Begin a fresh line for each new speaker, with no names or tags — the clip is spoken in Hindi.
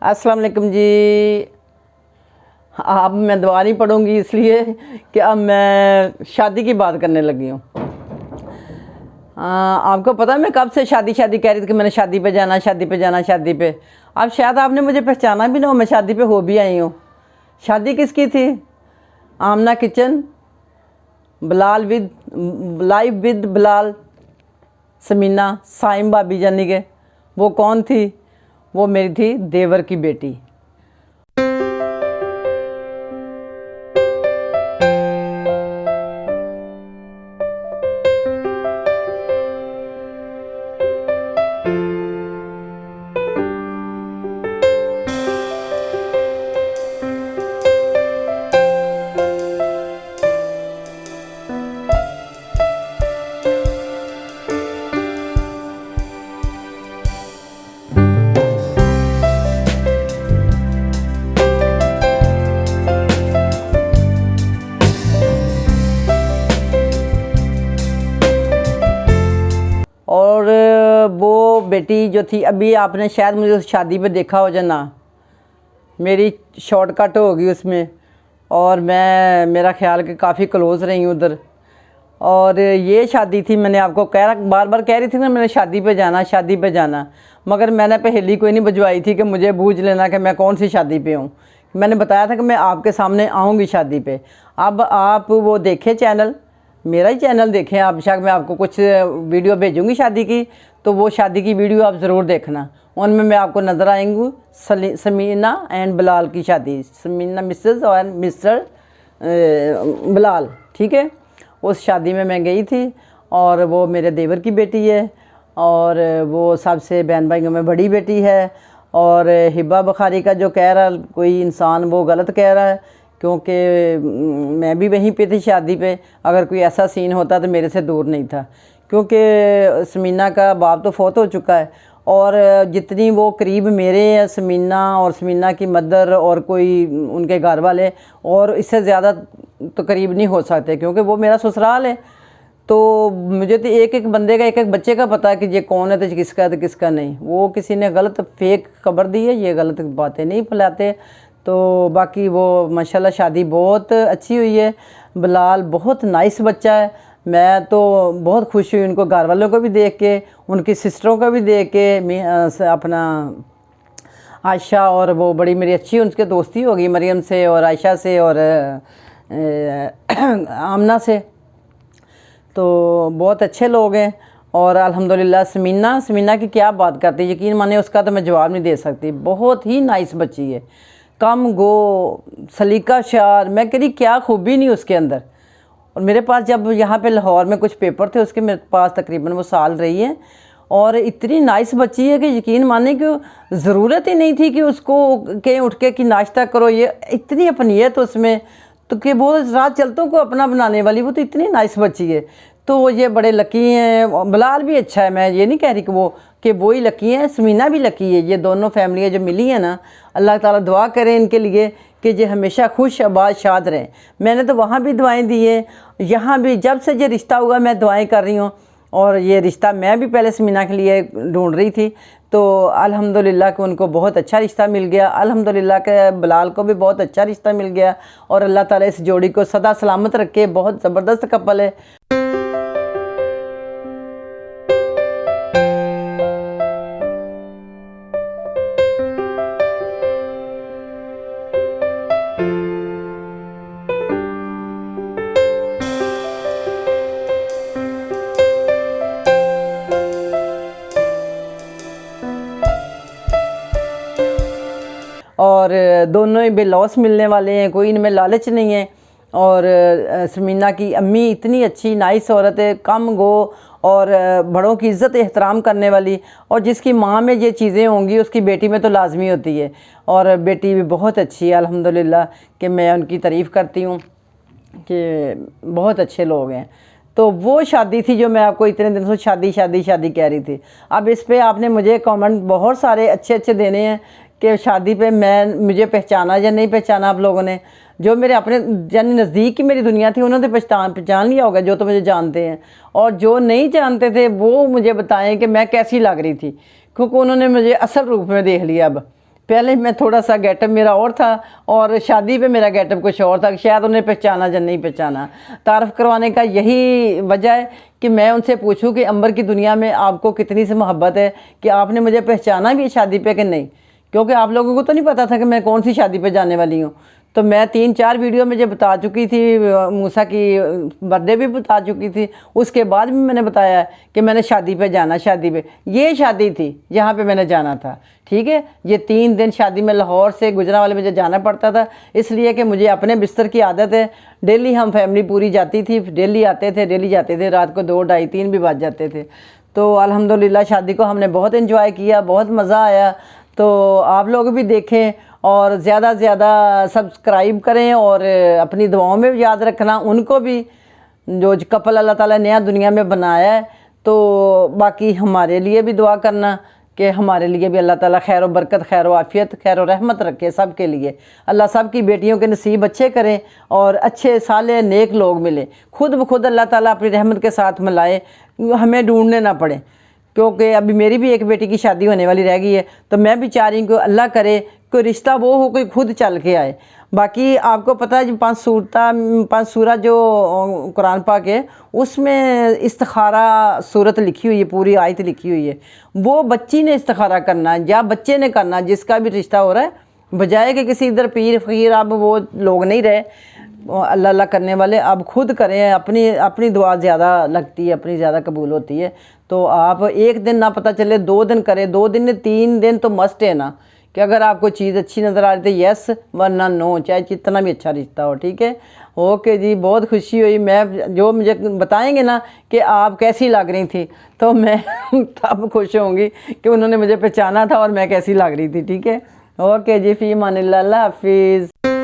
अस्सलाम वालेकुम जी। अब मैं दुआ नहीं पढ़ूँगी इसलिए कि अब मैं शादी की बात करने लगी हूँ। आपको पता है मैं कब से शादी कह रही थी कि मैंने शादी पे जाना, शादी पे जाना, शादी पे। अब शायद आपने मुझे पहचाना भी ना हो, मैं शादी पे हो भी आई हूँ। शादी किसकी थी? Amna kitchen, Bilal with live with Bilal, Samina, Saim भाभी जानी के। वो कौन थी? वो मेरी थी देवर की बेटी। और वो बेटी जो थी, अभी आपने शायद मुझे उस शादी पे देखा हो जाना, मेरी शॉर्टकट होगी उसमें। और मैं मेरा ख्याल कि काफ़ी क्लोज़ रही हूँ उधर। और ये शादी थी, मैंने आपको बार बार कह रही थी ना मैंने शादी पे जाना, शादी पे जाना। मगर मैंने पहेली कोई नहीं बजवाई थी कि मुझे बूझ लेना कि मैं कौन सी शादी पे हूँ। मैंने बताया था कि मैं आपके सामने आऊँगी शादी पे। अब आप वो देखें चैनल, मेरा ही चैनल देखें आप। शायद मैं आपको कुछ वीडियो भेजूँगी शादी की, तो वो शादी की वीडियो आप ज़रूर देखना। उनमें मैं आपको नज़र आएंगी समीना एंड बिलाल की शादी, समीना मिसेस और मिस्टर बिलाल, ठीक है। उस शादी में मैं गई थी और वो मेरे देवर की बेटी है और वो सबसे बहन भाइयों में बड़ी बेटी है। और हिबा बुखारी का जो कह रहा कोई इंसान वो गलत कह रहा है, क्योंकि मैं भी वहीं पे थी शादी पे। अगर कोई ऐसा सीन होता तो मेरे से दूर नहीं था, क्योंकि समीना का बाप तो फौत हो चुका है। और जितनी वो करीब मेरे हैं समीना और समीना की मदर और कोई उनके घर वाले, और इससे ज़्यादा तो करीब नहीं हो सकते, क्योंकि वो मेरा ससुराल है। तो मुझे तो एक एक बंदे का, एक एक बच्चे का पता है कि ये कौन है, तो किसका है तो किसका नहीं। वो किसी ने गलत फेक खबर दी है, ये गलत बातें नहीं फैलाते। तो बाकी वो माशाल्लाह शादी बहुत अच्छी हुई है। बिलाल बहुत नाइस बच्चा है। मैं तो बहुत खुश हुई उनको घर वालों को भी देख के, उनकी सिस्टरों को भी देख के। अपना आयशा और वो बड़ी मेरी अच्छी उनके दोस्ती होगी, मरियम से और आयशा से और आमना से। तो बहुत अच्छे लोग हैं। और अल्हम्दुलिल्लाह समीना की क्या बात करती है, यकीन माने उसका तो मैं जवाब नहीं दे सकती। बहुत ही नाइस बच्ची है, कम गो, सलीका शार, मैं कह रही क्या खूबी नहीं उसके अंदर। और मेरे पास जब यहाँ पे लाहौर में कुछ पेपर थे उसके, मेरे पास तकरीबन वो साल रही है। और इतनी नाइस बच्ची है कि यकीन माने कि ज़रूरत ही नहीं थी कि उसको कहीं उठ के कि नाश्ता करो, ये इतनी अपनीयत उसमें। तो कि वो रात चलतों को अपना बनाने वाली, वो तो इतनी नाइस बच्ची है। तो ये बड़े लकी हैं। बिलाल भी अच्छा है, मैं ये नहीं कह रही कि वो ही लकी हैं, समीना भी लकी है। ये दोनों फैमिलियाँ जो मिली हैं ना, अल्लाह ताला दुआ करें इनके लिए कि ये हमेशा खुश आबाद शाद रहें। मैंने तो वहाँ भी दुआएं दी हैं, यहाँ भी जब से ये रिश्ता हुआ मैं दुआएं कर रही हूँ। और ये रिश्ता मैं भी पहले समीना के लिए ढूंढ रही थी, तो अल्हम्दुलिल्लाह कि उनको बहुत अच्छा रिश्ता मिल गया। अल्हम्दुलिल्लाह के बिलाल को भी बहुत अच्छा रिश्ता मिल गया। और अल्लाह ताला इस जोड़ी को सदा सलामत रखे। बहुत ज़बरदस्त कपल है। और दोनों ही बेलौस मिलने वाले हैं, कोई इनमें लालच नहीं है। और समीना की अम्मी इतनी अच्छी नाइस औरत है, कम गो और बड़ों की इज़्ज़त एहतराम करने वाली। और जिसकी माँ में ये चीज़ें होंगी उसकी बेटी में तो लाजमी होती है। और बेटी भी बहुत अच्छी है अल्हम्दुलिल्लाह, कि मैं उनकी तारीफ़ करती हूँ कि बहुत अच्छे लोग हैं। तो वो शादी थी जो मैं आपको इतने दिन से शादी कह रही थी। अब इस पर आपने मुझे कमेंट बहुत सारे अच्छे अच्छे देने हैं कि शादी पे मुझे पहचाना या नहीं पहचाना आप लोगों ने। जो मेरे अपने यानी नज़दीक की मेरी दुनिया थी उन्होंने पहचान लिया होगा, जो तो मुझे जानते हैं। और जो नहीं जानते थे वो मुझे बताएं कि मैं कैसी लग रही थी, क्योंकि उन्होंने मुझे असल रूप में देख लिया अब। पहले मैं थोड़ा सा गेटअप मेरा और था और शादी पे मेरा गेटअप कुछ और था, शायद उन्हें पहचाना या नहीं पहचाना। तारफ़ करवाने का यही वजह है कि मैं उनसे पूछूं कि अंबर की दुनिया में आपको कितनी सी मोहब्बत है कि आपने मुझे पहचाना भी शादी पे कि नहीं, क्योंकि आप लोगों को तो नहीं पता था कि मैं कौन सी शादी पे जाने वाली हूँ। तो मैं 3-4 वीडियो में जो बता चुकी थी, मूसा की बर्थडे भी बता चुकी थी, उसके बाद भी मैंने बताया कि मैंने शादी पे जाना, शादी पे ये शादी थी जहाँ पे मैंने जाना था। ठीक है, ये 3 दिन शादी में लाहौर से गुजरांवाले मुझे जाना पड़ता था, इसलिए कि मुझे अपने बिस्तर की आदत है। डेली हम फैमिली पूरी जाती थी, डेली आते थे, डेली जाते थे, रात को 2, ढाई, 3 भी बज जाते थे। तो अल्हम्दुलिल्लाह शादी को हमने बहुत एंजॉय किया, बहुत मज़ा आया। तो आप लोग भी देखें और ज़्यादा से ज़्यादा सब्सक्राइब करें और अपनी दुआओं में भी याद रखना उनको भी, जो कपल अल्लाह ताला नया दुनिया में बनाया है। तो बाकी हमारे लिए भी दुआ करना कि हमारे लिए भी अल्लाह ताला खैर व बरकत, खैर व आफ़ियत, खैर व रहमत रखे सब के लिए। अल्लाह सब की बेटियों के नसीब अच्छे करें और अच्छे साले नेक लोग मिले, खुद ब खुद अल्लाह ताला अपनी रहमत के साथ मिलाए, हमें ढूंढने ना पड़े। क्योंकि अभी मेरी भी एक बेटी की शादी होने वाली रह गई है, तो मैं भी चाह रही हूँ कि अल्लाह करे कोई रिश्ता वो हो कोई खुद चल के आए। बाकी आपको पता है जो 5 सूरत जो कुरान पाक है उसमें इस्तिखारा सूरत लिखी हुई है, पूरी आयत लिखी हुई है। वो बच्ची ने इस्तिखारा करना है या बच्चे ने करना, जिसका भी रिश्ता हो रहा है, बजाय कि किसी इधर पीर फ़कीर, अब वो लोग नहीं रहे अल्लाह अल्लाह करने वाले, अब खुद करें। अपनी दुआ ज़्यादा लगती है, अपनी ज़्यादा कबूल होती है। तो आप एक दिन ना पता चले 2 दिन करें, 2 दिन 3 दिन तो मस्ट है ना, कि अगर आपको चीज़ अच्छी नज़र आ रही तो यस, वरना नो, चाहे जितना भी अच्छा रिश्ता हो। ठीक है, ओके जी, बहुत खुशी हुई। मैं जो मुझे बताएंगे ना कि आप कैसी लग रही थी, तो मैं तब खुश होंगी कि उन्होंने मुझे पहचाना था और मैं कैसी लग रही थी। ठीक है, ओके जी, फ़ी अमानिल्लाह, अल्लाह हाफिज़।